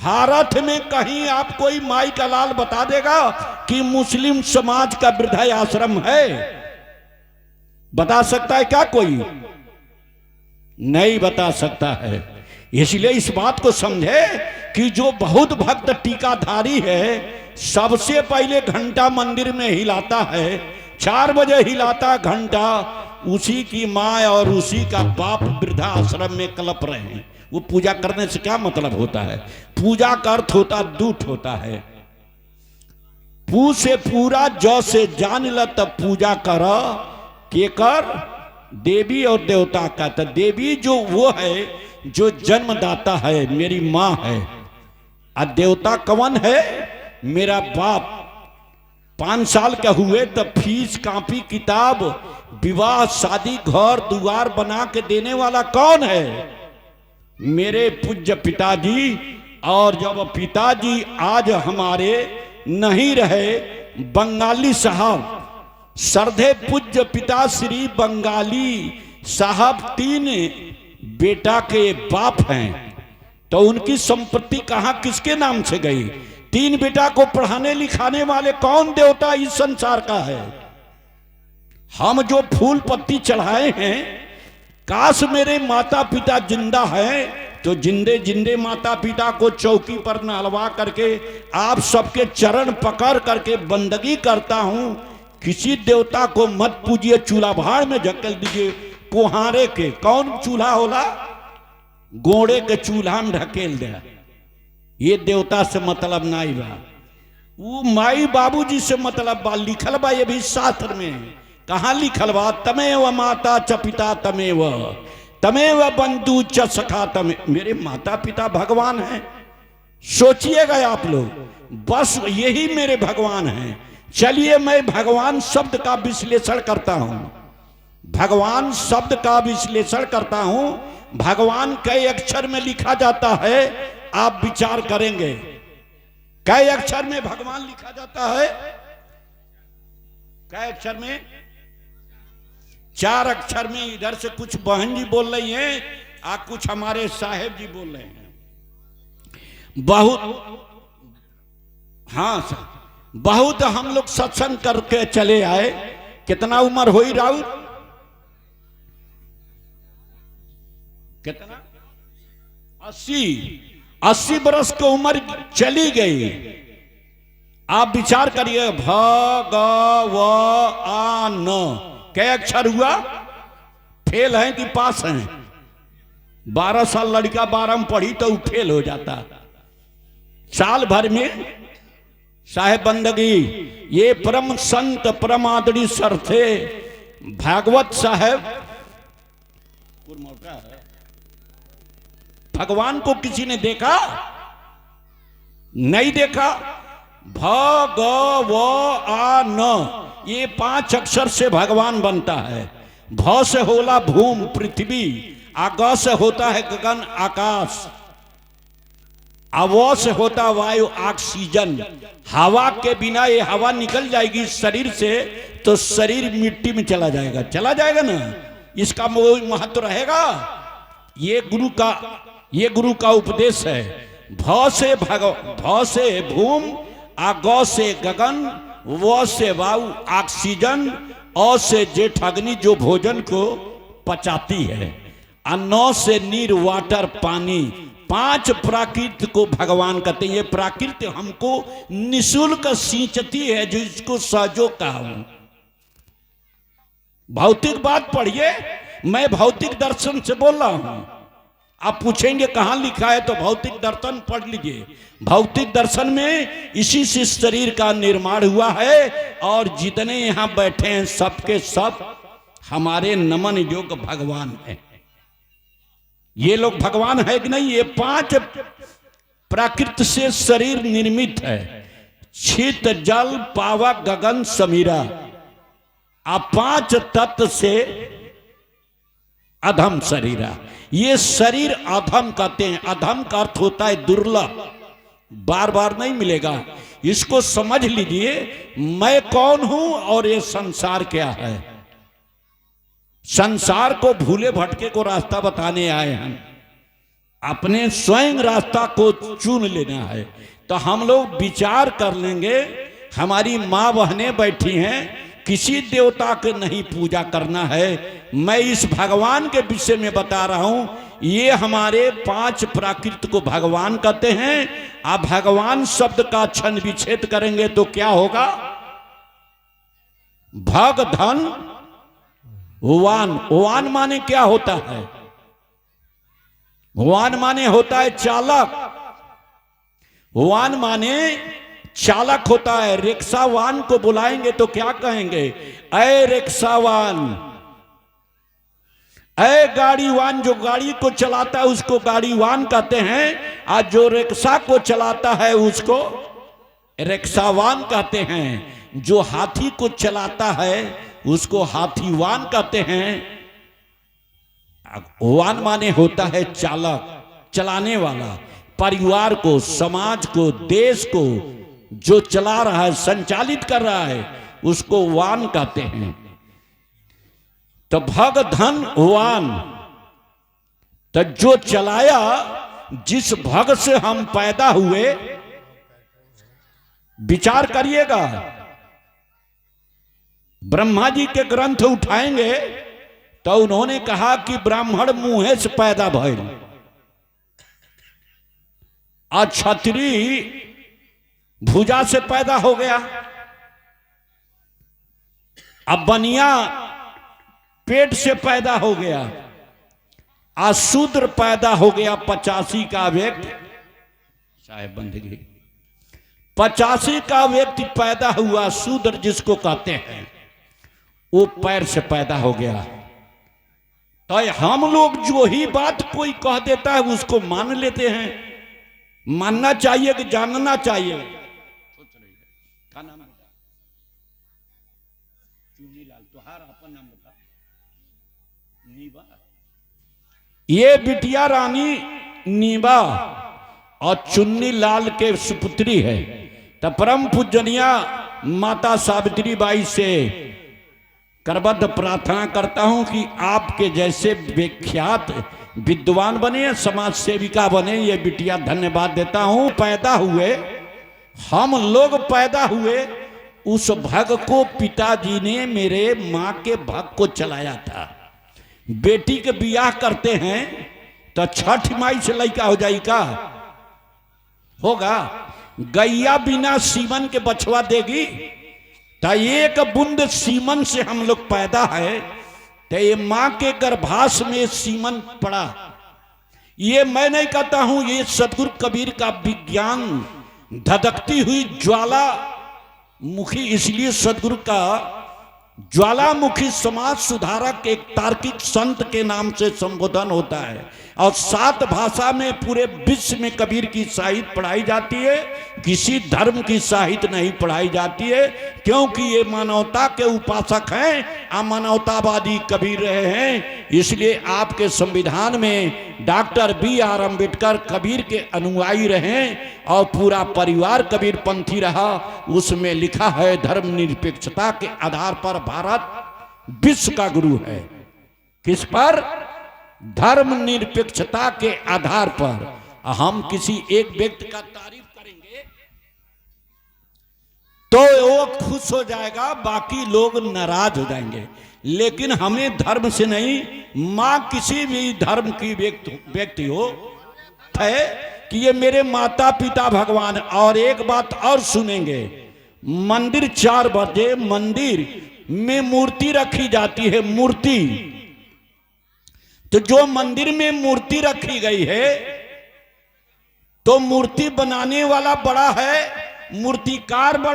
भारत में कहीं आप कोई माई का लाल बता देगा कि मुस्लिम समाज का वृद्धाश्रम है? बता सकता है क्या कोई? नहीं बता सकता है। इसलिए इस बात को समझे कि जो बहुत भक्त टीकाधारी है सबसे पहले घंटा मंदिर में हिलाता है, 4 बजे हिलाता घंटा, उसी की माँ और उसी का बाप वृद्धाश्रम में कलप रहे हैं। वो पूजा करने से क्या मतलब होता है? पूजा का अर्थ होता दूत होता है। पू से पूरा जौ से जान ल तब पूजा कर के कर देवी और देवता का। तो देवी जो वो है जो जन्मदाता है, मेरी माँ है, और देवता कौन है? मेरा बाप। 5 साल के हुए तो फीस कॉपी किताब विवाह शादी घर द्वार बना के देने वाला कौन है? मेरे पूज्य पिताजी। और जब पिताजी आज हमारे नहीं रहे, बंगाली साहब श्रद्धे पूज्य पिता श्री बंगाली साहब 3 बेटा के बाप हैं, तो उनकी संपत्ति कहां किसके नाम से गई? 3 बेटा को पढ़ाने लिखाने वाले कौन देवता इस संसार का है? हम जो फूल पत्ती चढ़ाए हैं, काश मेरे माता पिता जिंदा हैं तो जिंदे जिंदे माता पिता को चौकी पर नहलवा करके आप सबके चरण पकड़ करके बंदगी करता हूं। किसी देवता को मत पूजिए, चूल्हा भाड़ में झकेल दीजिए। कुहारे के कौन चूल्हा होला? गोड़े के चूल्हा में ढकेल दे। ये देवता से मतलब नहीं बा, वो माई बाबूजी से मतलब बा। लिखल बा ये भी शास्त्र में। कहाँ लिखल बा? तमेव माता च पिता तमेव तमेव बंधु च सखा तमे। मेरे माता पिता भगवान हैं, सोचिएगा आप लोग, बस यही मेरे भगवान हैं। चलिए मैं भगवान शब्द का विश्लेषण करता हूं। भगवान शब्द का विश्लेषण करता हूं। भगवान कई अक्षर में लिखा जाता है, आप विचार करेंगे। कई अक्षर में भगवान लिखा जाता है? कई अक्षर में? 4 अक्षर में। इधर से कुछ बहन जी बोल रही हैं और कुछ हमारे साहेब जी बोल रहे हैं। बहुत, हाँ सर, बहुत हम लोग सत्संग करके चले आए। कितना उम्र हुई राउत? कितना? 80 बरस की उम्र चली गई। आप विचार करिए, भगवान कै अक्षर हुआ? फेल हैं कि पास हैं? 12 साल लड़का 12 में पढ़ी तो फेल हो जाता। साल भर में साहेब बंदगी। ये परम संत परम आदरी सर थे भागवत साहेब। भगवान को किसी ने देखा? नहीं देखा। भगवान, ये 5 अक्षर से भगवान बनता है। भ से होला भूमि पृथ्वी, ग से होता है गगन आकाश, अव से होता वायु ऑक्सीजन। हवा के बिना ये हवा निकल जाएगी शरीर से तो शरीर मिट्टी में चला जाएगा। चला जाएगा ना, इसका महत्व रहेगा। ये गुरु का उपदेश है। भ से भूमि, ग से गगन, व से वायु ऑक्सीजन, अ से जेठ अग्नि जो भोजन को पचाती है, न से नीर वाटर पानी। 5 प्राकृत को भगवान कहते हैं। ये प्राकृत हमको निःशुल्क सींचती है, जो इसको सहजो कहा हूं। भौतिक बात पढ़िए, मैं भौतिक दर्शन से बोल रहा हूं। आप पूछेंगे कहां लिखा है, तो भौतिक दर्शन पढ़ लीजिए। भौतिक दर्शन में इसी से शरीर का निर्माण हुआ है, और जितने यहां बैठे हैं सबके सब हमारे नमन योग्य भगवान हैं। ये लोग भगवान है कि नहीं? ये 5 प्राकृत से शरीर निर्मित है। छित जल पावा गगन समीरा। 5 तत्व से अधम शरीरा। ये शरीर अधम कहते हैं। अधम का अर्थ होता है दुर्लभ, बार बार नहीं मिलेगा। इसको समझ लीजिए, मैं कौन हूं और ये संसार क्या है। संसार को भूले भटके को रास्ता बताने आए हैं। अपने स्वयं रास्ता को चुन लेना है। तो हम लोग विचार कर लेंगे, हमारी माँ बहनें बैठी हैं, किसी देवता के नहीं पूजा करना है। मैं इस भगवान के विषय में बता रहा हूं। ये हमारे 5 प्राकृत को भगवान कहते हैं। आप भगवान शब्द का छंद विच्छेद करेंगे तो क्या होगा? भग धन वान। वान माने क्या होता है? वान माने होता है चालक। वान माने चालक होता है। रिक्शावान को बुलाएंगे तो क्या कहेंगे? अय रिक्शावान, अय गाड़ीवान। जो गाड़ी को चलाता है उसको गाड़ीवान कहते हैं, और जो रिक्शा को चलाता है उसको रिक्शावान कहते हैं। जो हाथी को चलाता है उसको हाथीवान कहते हैं। वान माने होता है चालक, चलाने वाला। परिवार को, समाज को, देश को जो चला रहा है, संचालित कर रहा है, उसको वान कहते हैं। तो भग धन वान, तो जो चलाया, जिस भग से हम पैदा हुए, विचार करिएगा। ब्रह्मा जी के ग्रंथ उठाएंगे तो उन्होंने कहा कि ब्राह्मण मुंह से पैदा भइल, और क्षत्रिय भुजा से पैदा हो गया, अब बनिया पेट से पैदा हो गया, अशूद्र पैदा हो गया। 85 का व्यक्ति, साहेब बंदगी, 85 का व्यक्ति पैदा हुआ, शूद्र जिसको कहते हैं, वो पैर से पैदा हो गया। तो हम लोग जो ही बात कोई कह देता है उसको मान लेते हैं। मानना चाहिए कि जानना चाहिए? क्या नाम बता? चुन्नीलाल, तुहार अपन नाम बता। नीबा। ये बिटिया रानी नीबा और चुन्नीलाल के सुपुत्री है। तो परम पूजनीय माता सावित्री बाई से करबद्ध प्रार्थना करता हूं कि आपके जैसे विख्यात विद्वान बने, समाज सेविका बने। ये बिटिया धन्यवाद देता हूं। पैदा हुए, हम लोग पैदा हुए, उस भग को पिताजी ने मेरे मां के भग को चलाया था। बेटी के बियाह करते हैं तो छठ माई से लड़का हो जाएगा? होगा? गैया बिना सीमन के बछवा देगी? तो एक बूंद सीमन से हम लोग पैदा है, तो ये मां के गर्भाश में सीमन पड़ा। ये मैं नहीं कहता हूं, ये सदगुरु कबीर का विज्ञान, धधकती हुई ज्वाला मुखी, इसलिए सदगुरु का ज्वालामुखी समाज सुधारक एक तार्किक संत के नाम से संबोधन होता है। और 7 भाषा में पूरे विश्व में कबीर की साहित्य पढ़ाई जाती है, किसी धर्म की साहित्य नहीं पढ़ाई जाती है, क्योंकि ये मानवता के उपासक हैं, अमानवतावादी कबीर रहे हैं। इसलिए आपके संविधान में डॉक्टर BR अम्बेडकर कबीर के अनुयायी रहे और पूरा परिवार कबीर पंथी रहा। उसमें लिखा है, धर्मनिरपेक्षता के आधार पर भारत विश्व का गुरु है। किस पर? धर्मनिरपेक्षता के आधार पर। हम किसी एक व्यक्ति का तारीफ करेंगे तो वो खुश हो जाएगा, बाकी लोग नाराज हो जाएंगे। लेकिन हमें धर्म से नहीं, मां किसी भी धर्म की व्यक्ति हो है कि ये मेरे माता पिता भगवान। और एक बात और सुनेंगे, मंदिर 4 बजे मंदिर में मूर्ति रखी जाती है। मूर्ति, तो जो मंदिर में मूर्ति रखी गई है, तो मूर्ति बनाने वाला बड़ा है, मूर्तिकार बड़ा